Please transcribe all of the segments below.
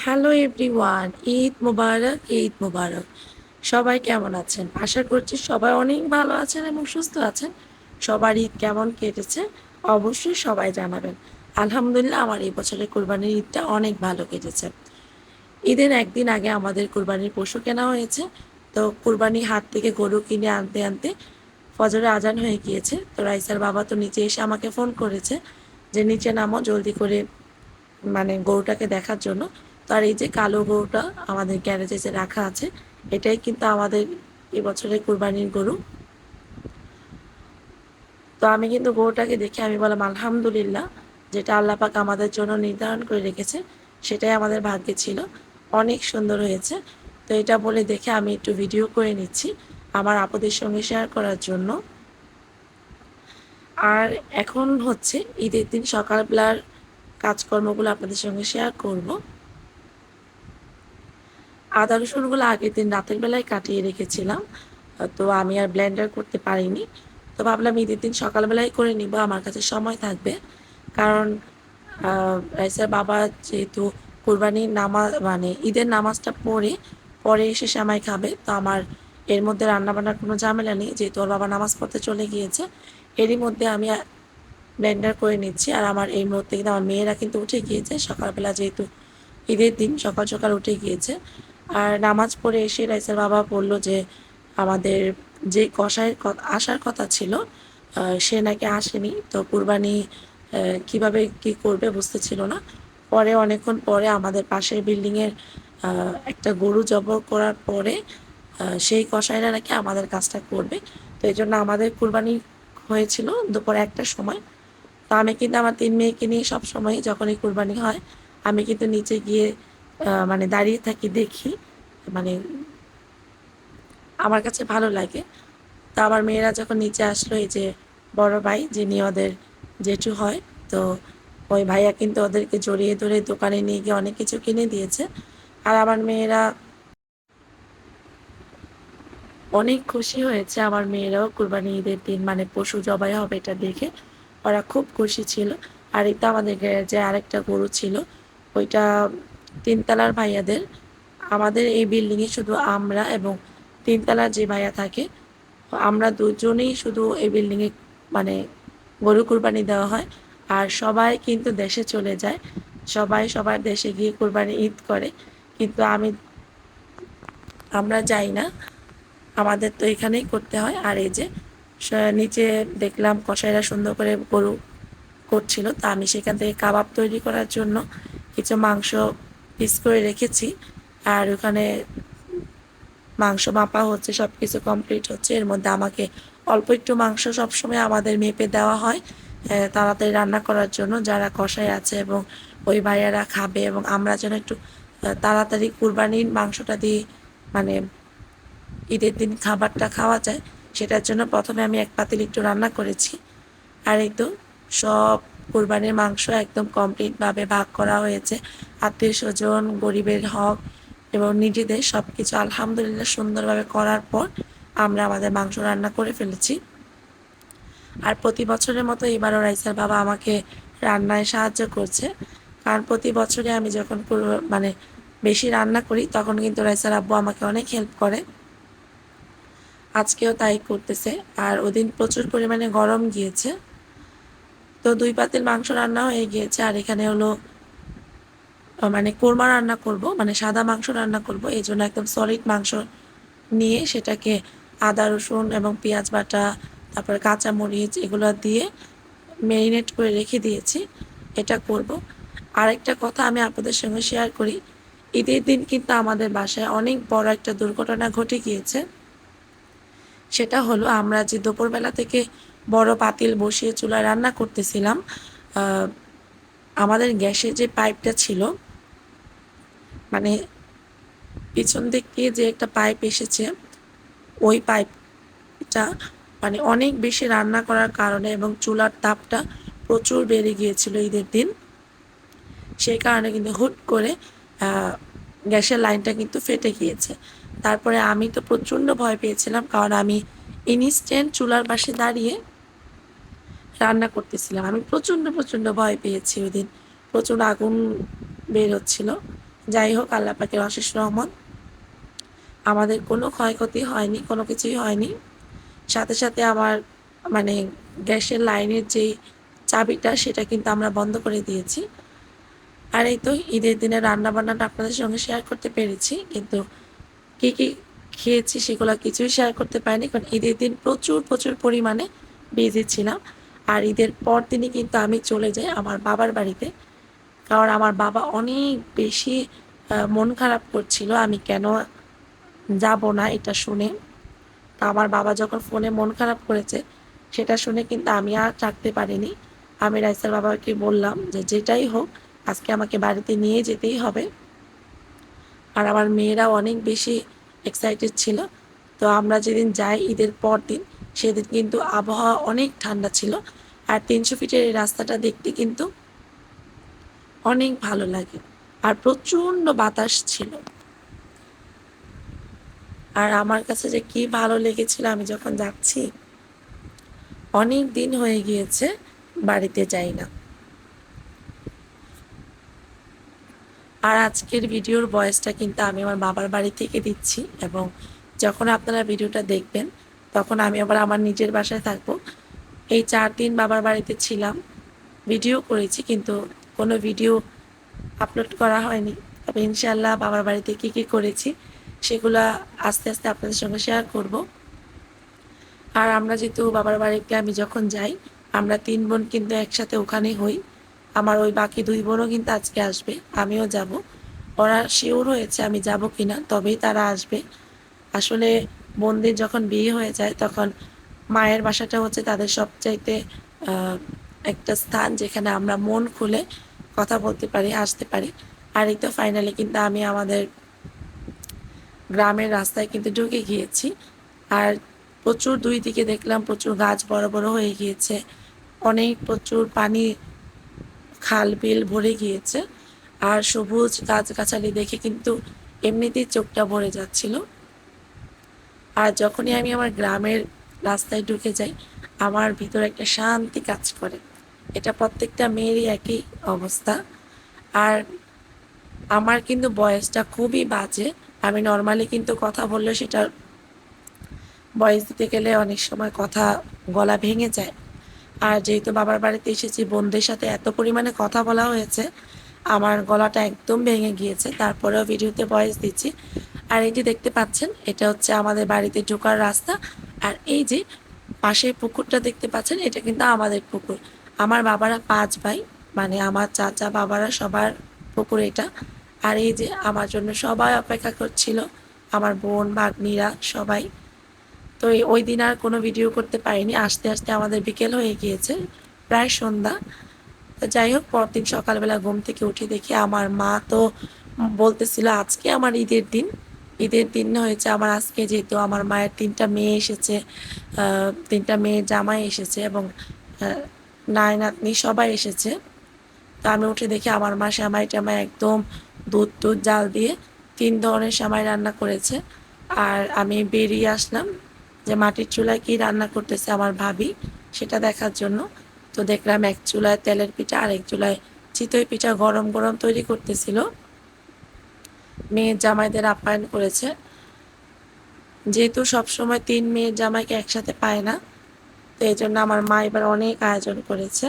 Hello everyone, Eid মোবারক, ঈদ মোবারক। সবাই কেমন আছেন? আশা করছি সবাই অনেক ভালো আছেন এবং সুস্থ আছেন। সবার ঈদ কেমন কেটেছে অবশ্যই সবাই জানাবেন। আলহামদুলিল্লাহ আমার এই বছরের কোরবানির ঈদটা অনেক ভালো কেটেছে। ঈদের একদিন আগে আমাদের কোরবানির পশু কেনা হয়েছে। তো কোরবানি হাট থেকে গরু কিনে আনতে আনতে ফজরের আজান হয়ে গিয়েছে। তো রাইসার বাবা তো নিচে এসে আমাকে ফোন করেছে যে নিচে নামো জলদি করে, মানে গরুটাকে দেখার জন্য। তো আর এই যে কালো গরুটা আমাদের গ্যারেজে যে রাখা আছে, এটাই কিন্তু আমাদের এবছরের কুরবানির গরু। তো আমি কিন্তু গরুটাকে দেখে আমি বললাম আলহামদুলিল্লাহ, যেটা আল্লাহ পাক আমাদের জন্য নির্ধারণ করে রেখেছে সেটাই আমাদের ভাগ্যে ছিল। অনেক সুন্দর হয়েছে। তো এটা বলে দেখে আমি একটু ভিডিও করে নিচ্ছি আমার আপুদের সঙ্গে শেয়ার করার জন্য। আর এখন হচ্ছে ঈদের দিন সকালবেলার কাজকর্মগুলো আপনাদের সঙ্গে শেয়ার করব। আদা রসুনগুলো আগের দিন রাতের বেলায় কাটিয়ে রেখেছিলাম। তো আমি আর ব্লেন্ডার করতে পারিনি। তো ভাবলাম ঈদের দিন সকালবেলায় করে নিব, আমার কাছে সময় থাকবে। কারণ রাইসার বাবা যেহেতু কোরবানির মানে ঈদের নামাজটা পড়ে পরে এসে সেমাই খাবে, তো আমার এর মধ্যে রান্নাবান্নার কোনো ঝামেলা নেই, যেহেতু ওর বাবা নামাজ পড়তে চলে গিয়েছে। এরই মধ্যে আমি ব্লেন্ডার করে নিচ্ছি। আর আমার এই মুহূর্তে কিন্তু আমার মেয়েরা কিন্তু উঠে গিয়েছে সকালবেলা, যেহেতু ঈদের দিন সকাল সকাল উঠে গিয়েছে। আর নামাজ পড়ে এসে রাইসার বাবা বলল যে আমাদের যে কসাইয়ের আসার কথা ছিল, সে নাকি আসেনি। তো কুরবানি কিভাবে কি করবে বুঝতেছিল না। পরে অনেকক্ষণ পরে আমাদের পাশের বিল্ডিংয়ের একটা গরু জবাই করার পরে সেই কসাইরা নাকি আমাদের কাজটা করবে। তো এই জন্য আমাদের কুরবানি হয়েছিল দুপুর ১টার সময়। তো আমি কিন্তু আমার ৩ মেয়েকে নিয়ে সবসময় যখনই কুরবানি হয় আমি কিন্তু নিচে গিয়ে মানে দাঁড়িয়ে থাকি, দেখি। মানে আমার কাছে ভালো লাগে। তো আমার মেয়েরা যখন নিচে আসলো, এই যে বড় ভাই যিনি ওদের জেঠু হয়, তো ওই ভাইয়া কিন্তু ওদেরকে জড়িয়ে ধরে দোকানে নিয়ে গিয়ে অনেক কিছু কিনে দিয়েছে। আর আমার মেয়েরা অনেক খুশি হয়েছে। আমার মেয়েরাও কুরবানি ঈদের দিন মানে পশু জবাই হবে এটা দেখে ওরা খুব খুশি ছিল। আর এটা আমাদের গ্যারেজে আরেকটা গরু ছিল, ওইটা তিনতলার ভাইয়াদের। আমাদের এই বিল্ডিংয়ে শুধু আমরা এবং তিনতলার যে ভাইয়া থাকে, আমরা দুজনেই শুধু এই বিল্ডিংয়ে মানে গরু কুরবানি দেওয়া হয়। আর সবাই কিন্তু দেশে চলে যায়, সবাই সবার দেশে গিয়ে কুরবানি ঈদ করে। কিন্তু আমরা যাই না, আমাদের তো এখানেই করতে হয়। আর এই যে নিচে দেখলাম কসাইরা সুন্দর করে গরু করছিল, তা আমি সেখান থেকে কাবাব তৈরি করার জন্য কিছু মাংস পিস করে রেখেছি। আর ওখানে মাংস মাপা হচ্ছে, সব কিছু কমপ্লিট হচ্ছে। এর মধ্যে আমাকে অল্প একটু মাংস সবসময় আমাদের মেপে দেওয়া হয় তাড়াতাড়ি রান্না করার জন্য, যারা কষাই আছে এবং ওই ভাইয়ারা খাবে এবং আমরা যেন একটু তাড়াতাড়ি কুরবানির মাংসটা দিয়ে মানে ঈদের দিন খাবারটা খাওয়া যায়, সেটার জন্য প্রথমে আমি এক পাতিল একটু রান্না করেছি। আর এই তো সব কোরবানির মাংস একদম কমপ্লিটভাবে ভাগ করা হয়েছে। আত্মীয় স্বজন, গরিবের হক এবং নিজেদের সব কিছু আলহামদুলিল্লাহ সুন্দরভাবে করার পর আমরা আমাদের মাংস রান্না করে ফেলেছি। আর প্রতি বছরের মতো এবারও রাইসার বাবা আমাকে রান্নায় সাহায্য করছে। কারণ প্রতি বছরে আমি যখন মানে বেশি রান্না করি তখন কিন্তু রাইসার আব্বু আমাকে অনেক হেল্প করে। আজকেও তাই করতেছে। আর ওদিন প্রচুর পরিমাণে গরম গিয়েছে। তো ২ পাতিল মাংস রান্না হয়ে গিয়েছে। আর এখানে হলো মানে কোরমা রান্না করব, মানে সাদা মাংস রান্না করব। এজন্য একদম সলিড মাংস নিয়ে সেটাকে আদা রসুন এবং পেঁয়াজ বাটা, তারপরে কাঁচামরিচ এগুলো দিয়ে ম্যারিনেট করে রেখে দিয়েছি, এটা করব। আরেকটা কথা আমি আপনাদের সঙ্গে শেয়ার করি, ঈদের দিন কিন্তু আমাদের বাসায় অনেক বড় একটা দুর্ঘটনা ঘটে গিয়েছে। সেটা হলো আমরা যে দুপুরবেলা থেকে বড় পাতিল বসিয়ে চুলায় রান্না করতেছিলাম, আমাদের গ্যাসের যে পাইপটা ছিল, মানে পিছন দিক দিয়ে যে একটা পাইপ এসেছে, ওই পাইপটা মানে অনেক বেশি রান্না করার কারণে এবং চুলার তাপটা প্রচুর বেড়ে গিয়েছিল ঈদের দিন। সেই কারণে কিন্তু হুট করে গ্যাসের লাইনটা কিন্তু ফেটে গিয়েছে। তারপরে আমি তো প্রচণ্ড ভয় পেয়েছিলাম, কারণ আমি ইনস্ট্যান্ট চুলার পাশে দাঁড়িয়ে রান্না করতেছিলাম। আমি প্রচণ্ড ভয় পেয়েছি ওইদিন। প্রচুর আগুন বের হচ্ছিল। যাই হোক, আল্লাহ পাকের অশেষ রহমত, আমাদের কোনো ক্ষয়ক্ষতি হয়নি, কোনো কিছুই হয়নি। সাথে সাথে আমার মানে গ্যাসের লাইনের যেই চাবিটা সেটা কিন্তু আমরা বন্ধ করে দিয়েছি। আর এই তো ঈদের দিনে রান্নাবান্নাটা আপনাদের সঙ্গে শেয়ার করতে পেরেছি, কিন্তু কী কী খেয়েছি সেগুলো কিছুই শেয়ার করতে পারিনি, কারণ ঈদের দিন প্রচুর প্রচুর পরিমাণে বিজি ছিলাম। আর ঈদের পর দিনই কিন্তু আমি চলে যাই আমার বাবার বাড়িতে, কারণ আমার বাবা অনেক বেশি মন খারাপ করছিল আমি কেন যাব না এটা শুনে। তা আমার বাবা যখন ফোনে মন খারাপ করেছে সেটা শুনে কিন্তু আমি আর থাকতে পারিনি। আমি রাইসার বাবাকে বললাম যে যেটাই হোক আজকে আমাকে বাড়িতে নিয়ে যেতেই হবে। আর আমার মেয়েরাও অনেক বেশি এক্সাইটেড ছিল। তো আমরা যেদিন যাই ঈদের পর দিন, সেদিন কিন্তু আবহাওয়া অনেক ঠান্ডা ছিল। আর ৩০০ ফিটের এই রাস্তাটা দেখতে কিন্তু অনেক ভালো লাগে। আর প্রচণ্ড বাতাস ছিল। আর আমার কাছে যে কি ভালো লেগেছিল আমি যখন যাচ্ছি, অনেক দিন হয়ে গিয়েছে বাড়িতে যাই না। আর আজকের ভিডিওর ভয়েসটা কিন্তু আমি আমার বাবার বাড়ি থেকে দিচ্ছি, এবং যখন আপনারা ভিডিওটা দেখবেন তখন আমি আবার আমার নিজের বাসায় থাকবো। এই 4 দিন বাবার বাড়িতে ছিলাম, ভিডিও করেছি কিন্তু কোনো ভিডিও আপলোড করা হয়নি। তবে ইনশাআল্লাহ বাবার বাড়িতে কী কী করেছি সেগুলা আস্তে আস্তে আপনাদের সঙ্গে শেয়ার করব। আর আমরা যেহেতু বাবার বাড়িতে আমি যখন যাই, আমরা 3 বোন কিন্তু একসাথে ওখানে হই। আমার ওই বাকি 2 বোনও কিন্তু আজকে আসবে, আমিও যাব। ওরা শিওর হয়েছে আমি যাব কিনা, তবেই তারা আসবে। আসলে বোনদের যখন বিয়ে হয়ে যায় তখন মায়ের বাসাটা হচ্ছে তাদের সবচাইতে আহ, একটা স্থান যেখানে আমরা মন খুলে কথা বলতে পারি, আসতে পারি। আর এই তো ফাইনালি কিন্তু আমি আমাদের গ্রামের রাস্তায় কিন্তু ঢুকে গিয়েছি। আর প্রচুর দুই দিকে দেখলাম প্রচুর গাছ বড় বড় হয়ে গিয়েছে, অনেক প্রচুর পানি, খাল বিল ভরে গিয়েছে। আর সবুজ গাছগাছালি দেখে কিন্তু এমনিতেই চোখটা ভরে যাচ্ছিল। আর যখনই আমি আমার গ্রামের রাস্তায় ঢুকে যাই, আমার ভিতরে একটা শান্তি কাজ করে। এটা প্রত্যেকটা মেয়েরই একই অবস্থা। আর আমার কিন্তু বয়সটা খুবই বাজে। আমি নর্মালি কিন্তু কথা বললে সেটার ভয়েস দিতে গেলে অনেক সময় কথা গলা ভেঙে যায়। আর যেহেতু বাবার বাড়িতে এসেছি, বোনদের সাথে এত পরিমাণে কথা বলা হয়েছে, আমার গলাটা একদম ভেঙে গিয়েছে। তারপরেও ভিডিওতে ভয়েস দিচ্ছি। আর এই যে দেখতে পাচ্ছেন এটা হচ্ছে আমাদের বাড়িতে ঢোকার রাস্তা। আর এই যে পাশের পুকুরটা দেখতে পাচ্ছেন এটা কিন্তু আমাদের পুকুর। আমার বাবারা 5 ভাই, মানে আমার চাচা বাবারা সবার পুকুর এটা। আর এই যে আমার জন্য সবাই অপেক্ষা করছিল, আমার বোন ভাগ্নিরা সবাই। তো ওই দিন আর কোনো ভিডিও করতে পারিনি, আস্তে আস্তে আমাদের বিকেল হয়ে গিয়েছে, প্রায় সন্ধ্যা। তো যাই হোক, পরদিন সকালবেলা ঘুম থেকে উঠে দেখি আমার মা তো বলতেছিল আজকে আমার ঈদের দিন। ঈদের দিন হয়েছে আমার আজকে, যেহেতু আমার মায়ের 3টা মেয়ে এসেছে, 3টা মেয়ের জামাই এসেছে, এবং নায় নাতনি সবাই এসেছে। তো আমি উঠে দেখি আমার মা সেমাই টেমাই একদম দুধ টুধ জাল দিয়ে 3 ধরনের সেমাই রান্না করেছে। আর আমি বেরিয়ে আসলাম যে মাটির চুলায় কি রান্না করতেছে আমার ভাবি সেটা দেখার জন্য। তো দেখলাম এক চুলায় তেলের পিঠা আর এক চুলায় চিতই পিঠা গরম গরম তৈরি করতেছিল। মেয়ের জামাইদের আপ্যায়ন করেছে, যেহেতু সবসময় 3 মেয়ের জামাইকে একসাথে পায় না, তো এই জন্য আমার মা এবার অনেক আয়োজন করেছে।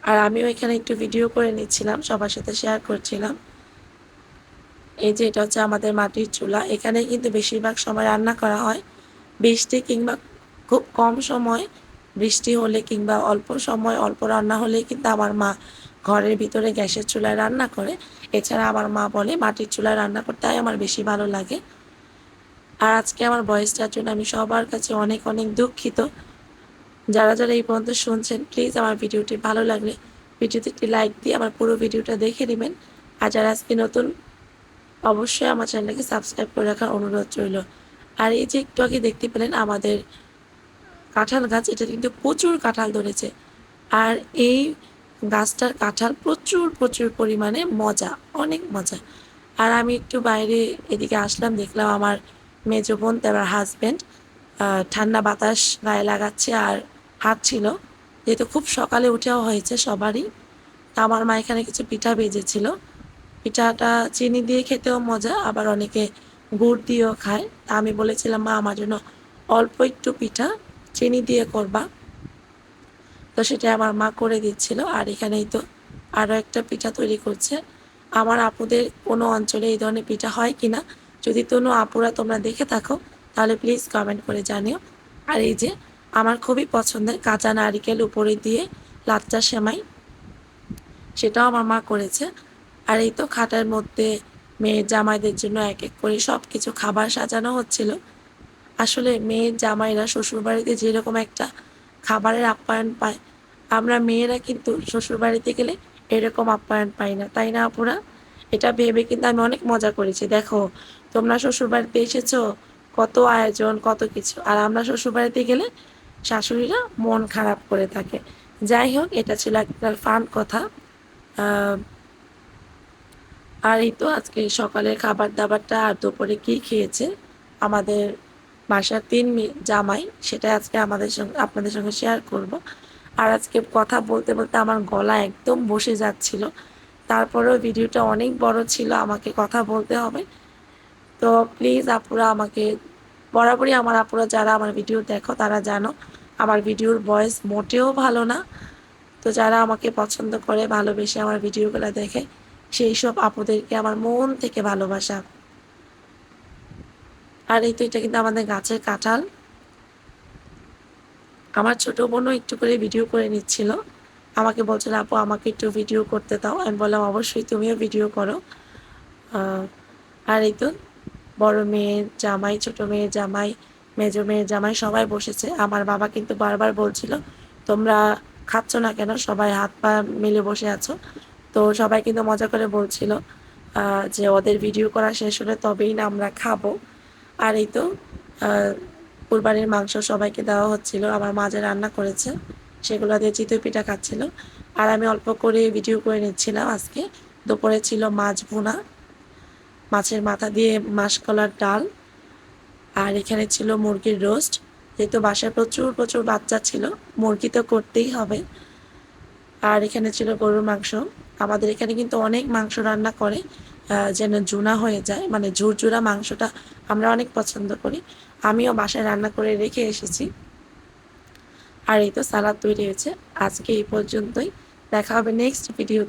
আর আমিও এখানে একটু ভিডিও করে নিচ্ছিলাম, সবার সাথে শেয়ার করছিলাম। এই যে এটা হচ্ছে আমাদের মাটির চুলা, এখানে কিন্তু বেশিরভাগ সময় রান্না করা হয়। বৃষ্টি কিংবা খুব কম সময় বৃষ্টি হলে কিংবা অল্প সময় অল্প রান্না হলে কিন্তু আমার মা ঘরের ভিতরে গ্যাসের চুলায় রান্না করে। এছাড়া আমার মা বলে মাটির চুলায় রান্না করতে আমার বেশি ভালো লাগে। আর আজকে আমার ভয়েসটার জন্য আমি সবার কাছে অনেক অনেক দুঃখিত। যারা যারা এই পর্যন্ত শুনছেন, প্লিজ আমার ভিডিওটি ভালো লাগলে ভিডিওতে একটি লাইক দিয়ে আমার পুরো ভিডিওটা দেখে নেবেন। আর যারা আজকে নতুন, অবশ্যই আমার চ্যানেলটাকে সাবস্ক্রাইব করে রাখার অনুরোধ রইল। আর এই যে একটু আগে দেখতে পেলেন আমাদের কাঁঠাল গাছ, এটা কিন্তু প্রচুর কাঁঠাল ধরেছে। আর এই গাছটার কাঁঠাল প্রচুর প্রচুর পরিমাণে মজা, অনেক মজা। আর আমি একটু বাইরে এদিকে আসলাম, দেখলাম আমার মেজো বোন তার হাজব্যান্ড ঠান্ডা বাতাস গায়ে লাগাচ্ছে আর হাঁটছিল। যেহেতু খুব সকালে উঠেও হয়েছে সবারই, তা আমার মা এখানে কিছু পিঠা ভেজেছিল। পিঠাটা চিনি দিয়ে খেতেও মজা, আবার অনেকে গুড় দিয়েও খায়। তা আমি বলেছিলাম, মা আমার জন্য অল্প একটু পিঠা চিনি দিয়ে করবা। তো সেটা আমার মা করে দিচ্ছিল। আর এখানেই তো আরও একটা পিঠা তৈরি করছে। আমার আপুদের কোনো অঞ্চলে এই ধরনের পিঠা হয় কিনা, যদি কোনো আপুরা তোমরা দেখে থাকো তাহলে প্লিজ কমেন্ট করে জানিও। আর এই যে আমার খুবই পছন্দের কাঁচা নারিকেল উপরে দিয়ে লাচ্চা সেমাই, সেটাও আমার মা করেছে। আর এই তো খাটের মধ্যে মেয়ের জামাইদের জন্য এক এক করে সব কিছু খাবার সাজানো হচ্ছিল। আসলে মেয়ের জামাইরা শ্বশুরবাড়িতে যেরকম একটা খাবারের আপ্যায়ন পায়, আমরা মেয়েরা কিন্তু শ্বশুরবাড়িতে গেলে এরকম আপ্যায়ন পাই না, তাই না আপুরা? এটা ভেবে কিন্তু আমি অনেক মজা করেছি। দেখো, তোমরা শ্বশুরবাড়িতে এসেছো, কত আয়োজন কত কিছু, আর আমরা শ্বশুরবাড়িতে গেলে শাশুড়িরা মন খারাপ করে থাকে। যাই হোক, এটা ছিল একটা ফান কথা। আহ, আর এই তো আজকে সকালের খাবার দাবারটা আর দুপুরে কী খেয়েছে আমাদের বাসার জামাই, সেটা আজকে আমাদের সঙ্গে আপনাদের সঙ্গে শেয়ার করব। আর আজকে কথা বলতে বলতে আমার গলা একদম বসে যাচ্ছিল, তারপরেও ভিডিওটা অনেক বড় ছিল, আমাকে কথা বলতে হবে। তো প্লিজ আপুরা আমাকে, বরাবরই আমার আপুরা যারা আমার ভিডিও দেখো তারা জানো আমার ভিডিওর ভয়েস মোটেও ভালো না। তো যারা আমাকে পছন্দ করে ভালোবেসে আমার ভিডিওগুলো দেখে, সেই সব আপুদেরকে আমার মন থেকে ভালোবাসা। আর এই তো এটা কিন্তু আমাদের গাছের কাঁঠাল। আমার ছোট বোনও একটু করে ভিডিও করে নিচ্ছিল, আমাকে বলছিল আপু আমাকে একটু ভিডিও করতে দাও। আমি বললাম অবশ্যই, তুমিও ভিডিও করো। আর এই তো বড় মেয়ের জামাই, ছোট মেয়ের জামাই, মেজো মেয়ের জামাই সবাই বসেছে। আমার বাবা কিন্তু বারবার বলছিল তোমরা খাচ্ছ না কেন, সবাই হাত পা মিলে বসে আছো। তো সবাই কিন্তু মজা করে বলছিল যে ওদের ভিডিও করা শেষ হলে তবেই না আমরা খাবো। আর এই তো কুরবানির মাংস সবাইকে দেওয়া হচ্ছিল, আমার মা যে রান্না করেছে সেগুলো দিয়ে চিতই পিঠা খাচ্ছিল। আর আমি অল্প করে ভিডিও করে নিচ্ছিলাম। আজকে দুপুরে ছিল মাছ ভুনা, মাছের মাথা দিয়ে মাসকলার ডাল, আর এখানে ছিল মুরগির রোস্ট। যেহেতু বাসায় প্রচুর প্রচুর বাচ্চা ছিল, মুরগি তো করতেই হবে। আর এখানে ছিল গরুর মাংস। আমাদের এখানে কিন্তু অনেক মাংস রান্না করে, যেন জুনা হয়ে যায়, মানে ঝুরঝুরা মাংসটা আমরা অনেক পছন্দ করি। আমিও বাসায় রান্না করে রেখে এসেছি। আর এই তো সালাদ তৈরি হয়েছে। আজকে এই পর্যন্তই, দেখা হবে নেক্সট ভিডিও।